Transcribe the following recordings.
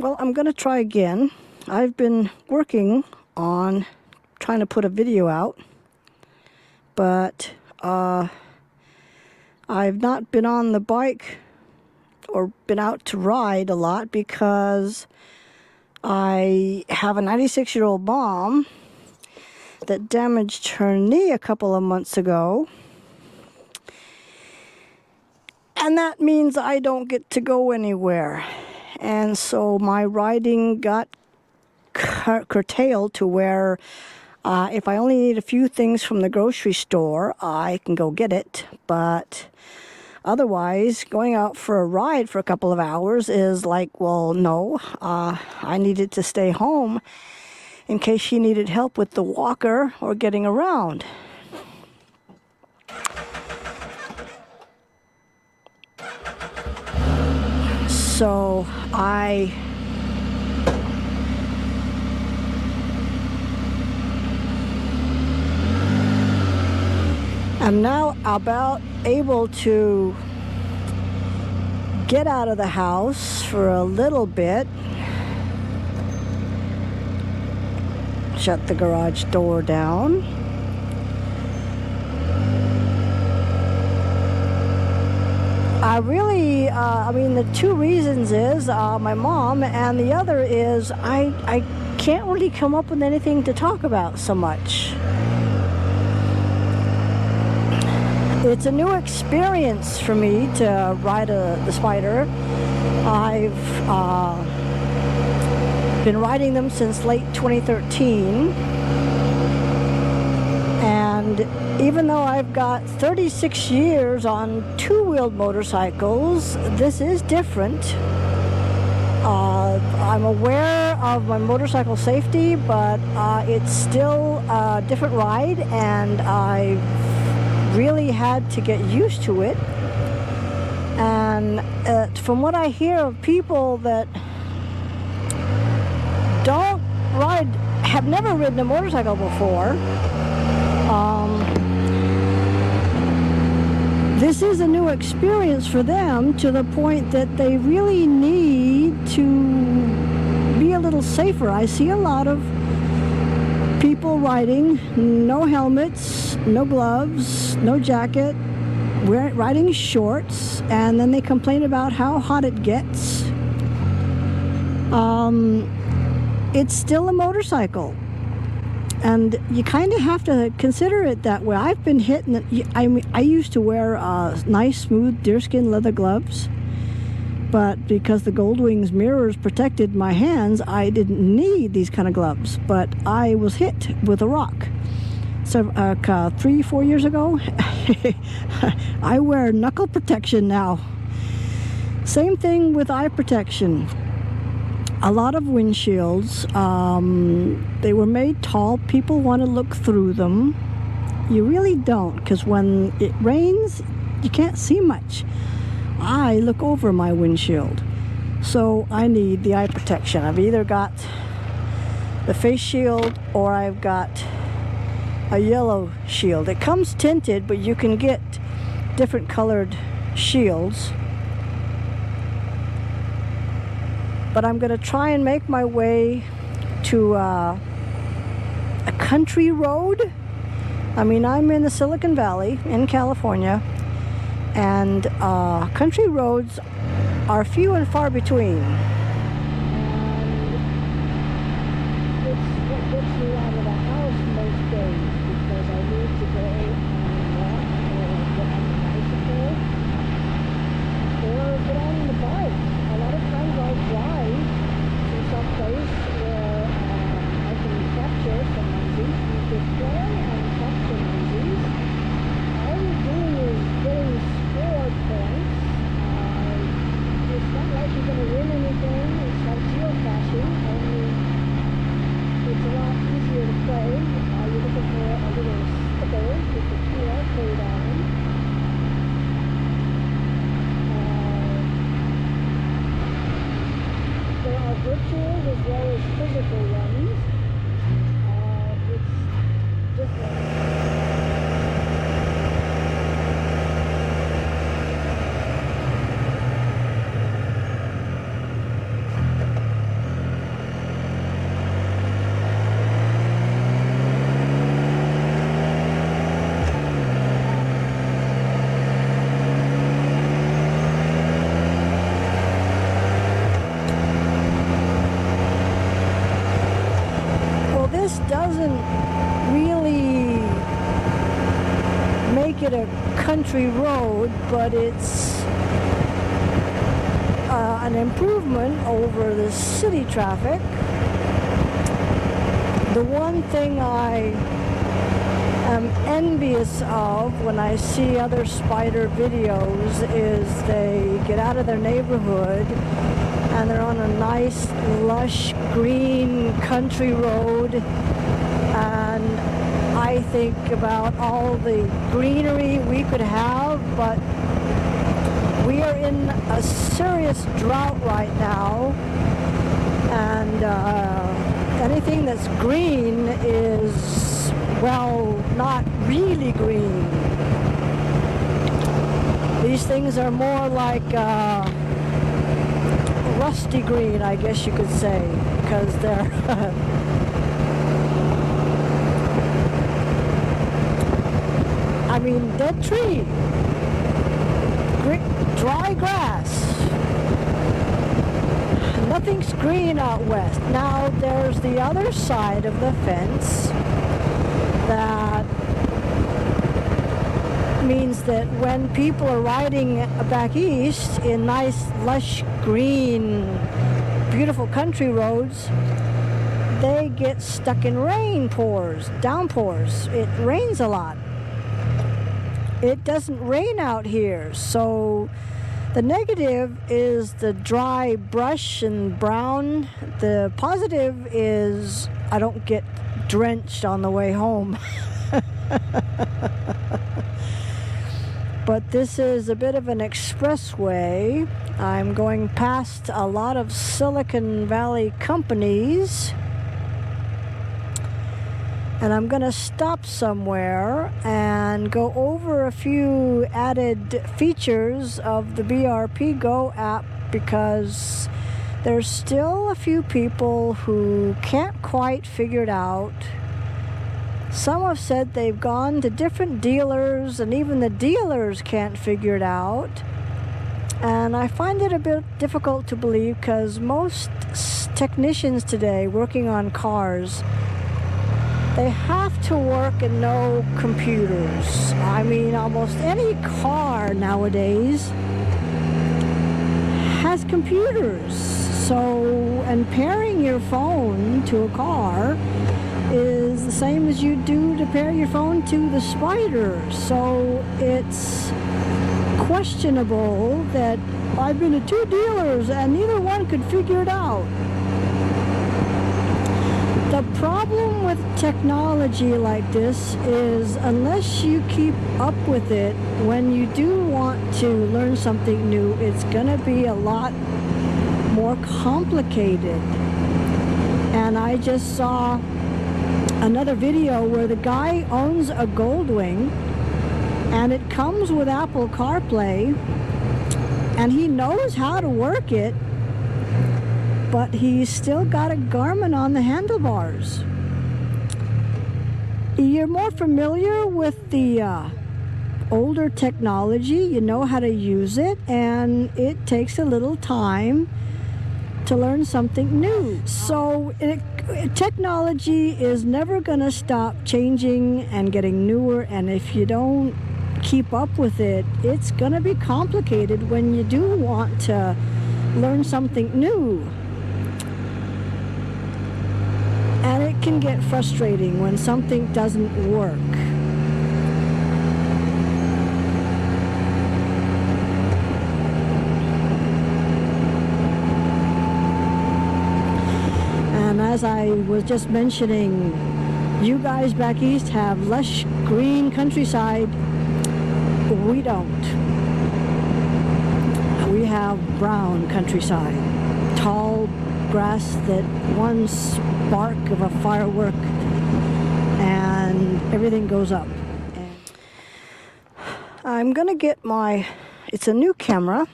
Well, I'm going to try again. I've been working on trying to put a video out, but I've not been on the bike or been out to ride a lot because I have a 96-year-old mom that damaged her knee a couple of months ago. And that means I don't get to go anywhere. And so my riding got curtailed to where if I only need a few things from the grocery store, I can go get it. But otherwise, going out for a ride for a couple of hours is like, well, no. I needed to stay home in case she needed help with the walker or getting around. So I am now about able to get out of the house for a little bit. Shut the garage door down. The two reasons is my mom, and the other is I can't really come up with anything to talk about so much. It's a new experience for me to ride the Spider. I've been riding them since late 2013. And even though I've got 36 years on two-wheeled motorcycles, this is different. I'm aware of my motorcycle safety, but it's still a different ride, and I've really had to get used to it. And from what I hear of people that don't ride, have never ridden a motorcycle before, this is a new experience for them, to the point that they really need to be a little safer. I see a lot of people riding, no helmets, no gloves, no jacket, riding shorts, and then they complain about how hot it gets. It's still a motorcycle. And you kind of have to consider it that way. I've been hit, I used to wear nice, smooth deerskin leather gloves, but because the Goldwings mirrors protected my hands, I didn't need these kind of gloves. But I was hit with a rock. So 3-4 years ago, I wear knuckle protection now. Same thing with eye protection. A lot of windshields, they were made tall. People want to look through them. You really don't, because when it rains, you can't see much. I look over my windshield, so I need the eye protection. I've either got the face shield or I've got a yellow shield. It comes tinted, but you can get different colored shields. But I'm going to try and make my way to a country road. I'm in the Silicon Valley in California, and country roads are few and far between. And it's what gets me out of the house most days, because I need to go and walk or get on the bicycle or get on the bike. A lot of times I'll drive to some place where I can capture some monkeys. You could play and capture monkeys. All you're doing is getting score points. It's not like you're going to win anything. It's like geocaching, only it's a lot easier to play. You're looking for a little sticker with the QR code on it. There are virtuals as well as physical ones. It's just make it a country road, but it's an improvement over the city traffic. The one thing I am envious of when I see other spider videos is they get out of their neighborhood and they're on a nice, lush, green country road, and I think about all the greenery we could have, but we are in a serious drought right now, and anything that's green is, well, not really green. These things are more like rusty green, I guess you could say, because they're I mean, dead tree, dry grass. Nothing's green out west. Now there's the other side of the fence that means that when people are riding back east in nice, lush, green, beautiful country roads, they get stuck in downpours. It rains a lot. It doesn't rain out here, so the negative is the dry brush and brown. The positive is I don't get drenched on the way home. But this is a bit of an expressway. I'm going past a lot of Silicon Valley companies, and I'm going to stop somewhere and go over a few added features of the BRP Go app, because there's still a few people who can't quite figure it out. Some have said they've gone to different dealers, and even the dealers can't figure it out. And I find it a bit difficult to believe, because most technicians today working on cars, they have to work and know computers. I mean, almost any car nowadays has computers. So, and pairing your phone to a car is the same as you do to pair your phone to the spider. So it's questionable that I've been to 2 dealers and neither one could figure it out. The problem with technology like this is unless you keep up with it, when you do want to learn something new, it's going to be a lot more complicated. And I just saw another video where the guy owns a Goldwing and it comes with Apple CarPlay and he knows how to work it, but he's still got a Garmin on the handlebars. You're more familiar with the older technology, you know how to use it, and it takes a little time to learn something new. So technology is never going to stop changing and getting newer, and if you don't keep up with it, it's going to be complicated when you do want to learn something new. And it can get frustrating when something doesn't work. And as I was just mentioning, you guys back east have lush green countryside. We don't. We have brown countryside. Tall grass that one spark of a firework and everything goes up. And I'm gonna get it's a new camera,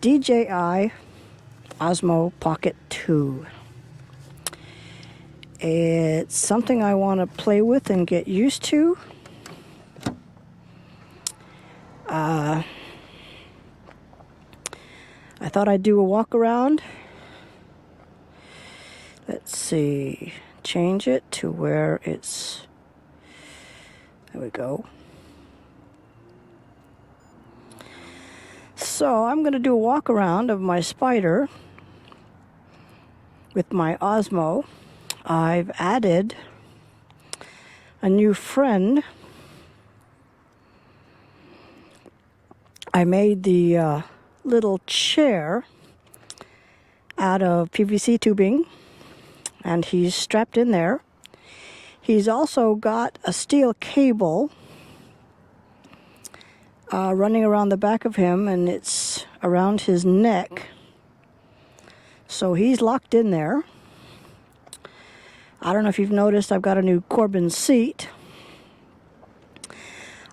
DJI Osmo Pocket 2. It's something I want to play with and get used to. I thought I'd do a walk around. Let's see, change it to where it's There we go. So I'm going to do a walk around of my spider with my Osmo. I've added a new friend. I made the little chair out of PVC tubing, and he's strapped in there. He's also got a steel cable running around the back of him, and it's around his neck. So he's locked in there. I don't know if you've noticed, I've got a new Corbin seat.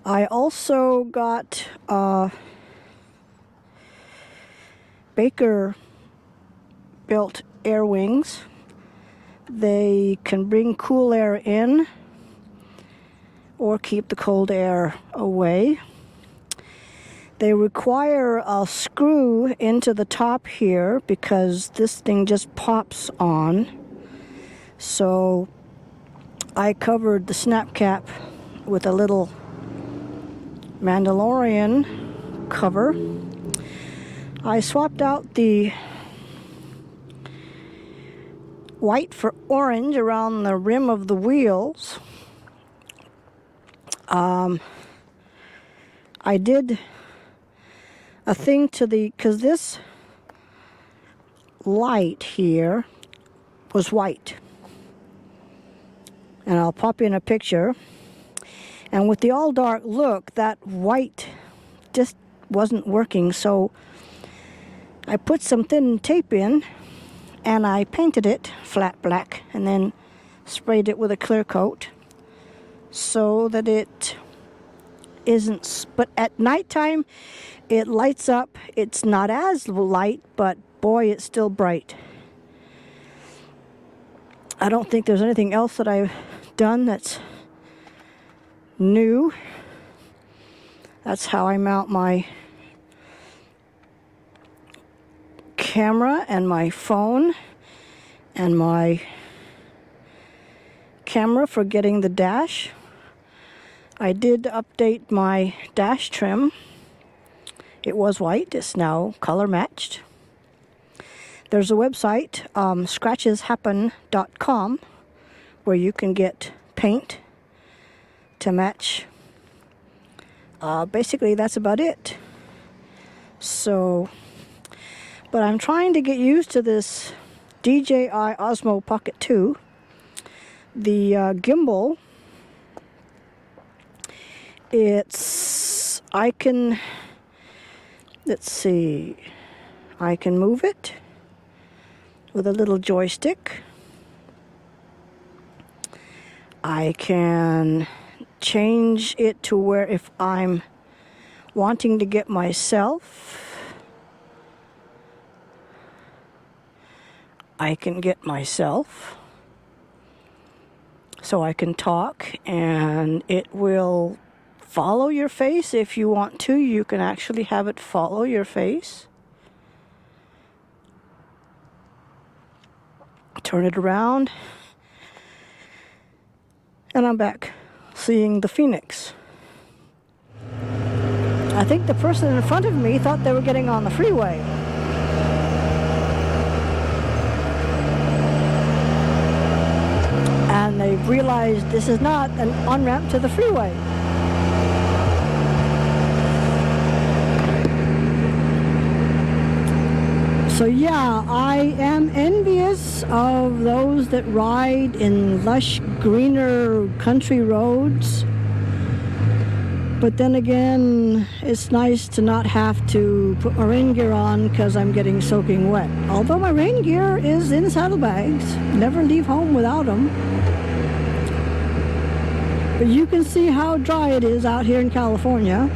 I also got Baker built air wings. They can bring cool air in or keep the cold air away. They require a screw into the top here because this thing just pops on. So I covered the snap cap with a little Mandalorian cover. I swapped out the white for orange around the rim of the wheels. I did a thing to because this light here was white. And I'll pop in a picture. And with the all dark look, that white just wasn't working. So I put some thin tape in and I painted it flat black and then sprayed it with a clear coat so that it isn't, but at nighttime it lights up. It's not as light, but boy, it's still bright. I don't think there's anything else that I've done that's new. That's how I mount my camera and my phone and my camera for getting the dash. I did update my dash trim. It was white, it's now color matched. There's a website, scratcheshappen.com, where you can get paint to match. Basically, that's about it. So, but I'm trying to get used to this DJI Osmo Pocket 2. The gimbal, I can move it with a little joystick. I can change it to where if I'm wanting to get myself, I can get myself. So I can talk and it will follow your face. If you want to, you can actually have it follow your face. Turn it around. And I'm back seeing the Phoenix. I think the person in front of me thought they were getting on the freeway. And they realized this is not an on-ramp to the freeway. So yeah, I am envious of those that ride in lush, greener country roads. But then again, it's nice to not have to put my rain gear on because I'm getting soaking wet. Although my rain gear is in saddlebags. Never leave home without them. But you can see how dry it is out here in California.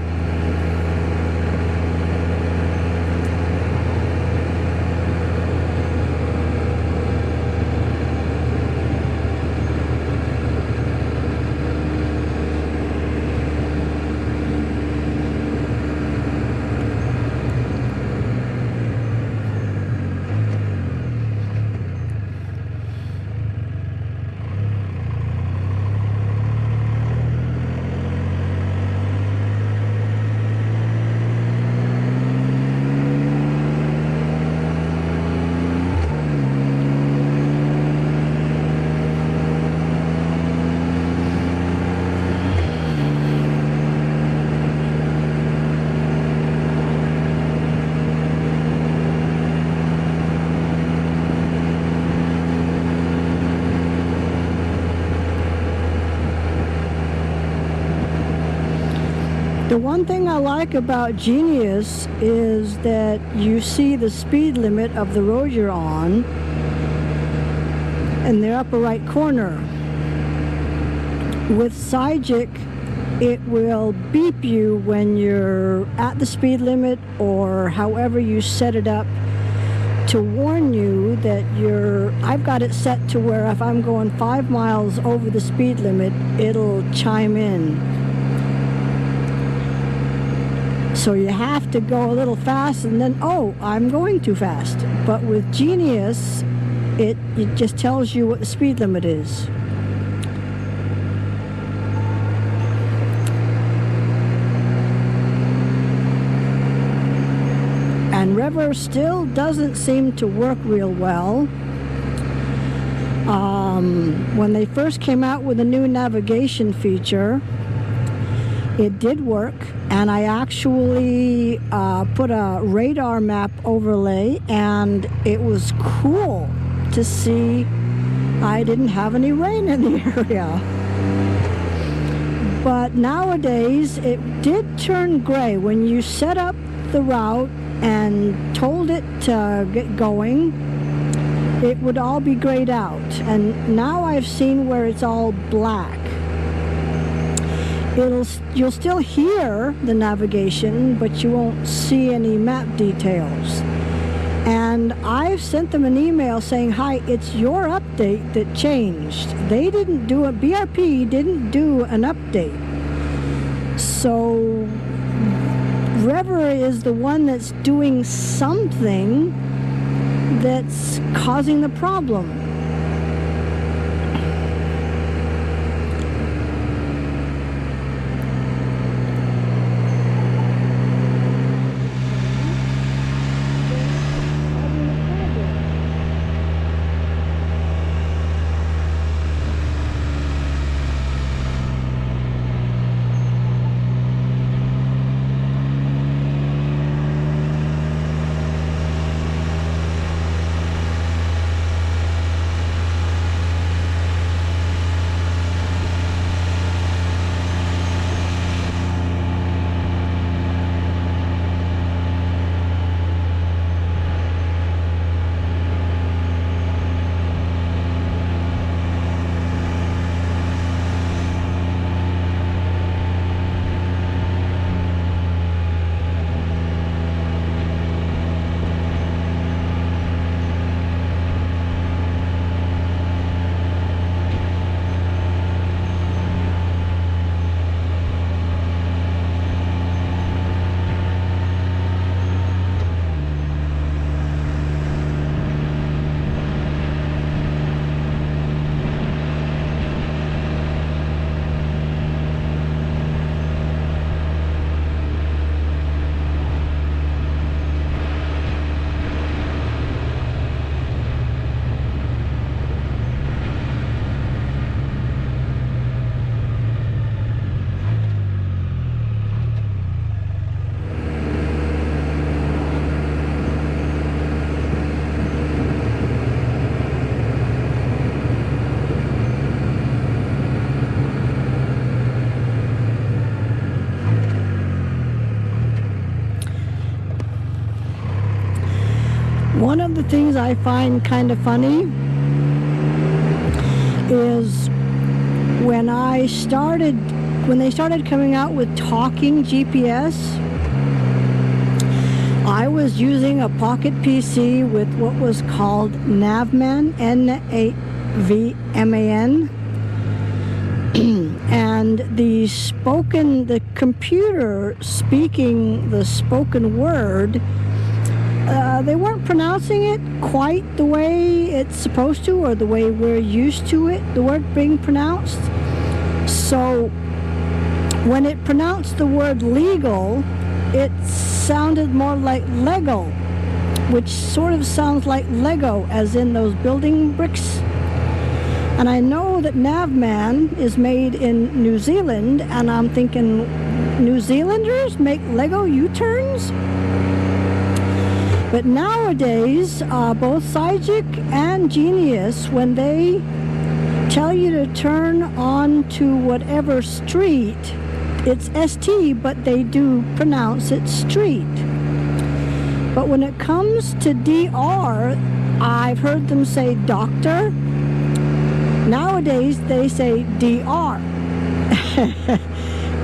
The one thing I like about Genius is that you see the speed limit of the road you're on in the upper right corner. With Cygic, it will beep you when you're at the speed limit, or however you set it up to warn you that I've got it set to where if I'm going 5 miles over the speed limit, it'll chime in. So you have to go a little fast and then, oh, I'm going too fast. But with Genius, it just tells you what the speed limit is. And Rever still doesn't seem to work real well. When they first came out with a new navigation feature, it did work, and I actually put a radar map overlay, and it was cool to see I didn't have any rain in the area. But nowadays, it did turn gray. When you set up the route and told it to get going, it would all be grayed out. And now I've seen where it's all black. You'll still hear the navigation, but you won't see any map details. And I've sent them an email saying, hi, it's your update that changed. They didn't do it, BRP didn't do an update. So Rever is the one that's doing something that's causing the problem. One of the things I find kind of funny is when they started coming out with talking GPS, I was using a Pocket PC with what was called Navman, N-A-V-M-A-N, and the computer speaking the spoken word, they weren't pronouncing it quite the way it's supposed to, or the way we're used to it, the word being pronounced. So when it pronounced the word legal, it sounded more like Lego, which sort of sounds like Lego, as in those building bricks. And I know that Navman is made in New Zealand, and I'm thinking, New Zealanders make Lego U-turns? But nowadays, both Cygic and Genius, when they tell you to turn on to whatever street, it's ST, but they do pronounce it street. But when it comes to DR, I've heard them say doctor. Nowadays, they say DR.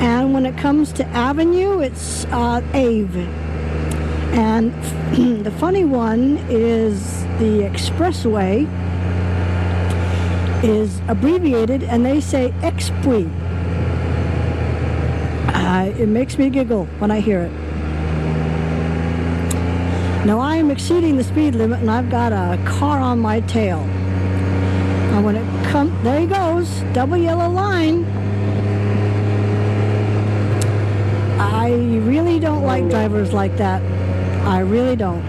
And when it comes to avenue, it's Ave. And the funny one is the expressway is abbreviated, and they say Expui. It makes me giggle when I hear it. Now I am exceeding the speed limit, and I've got a car on my tail. And when it comes, there he goes, double yellow line. I really don't like drivers like that. I really don't.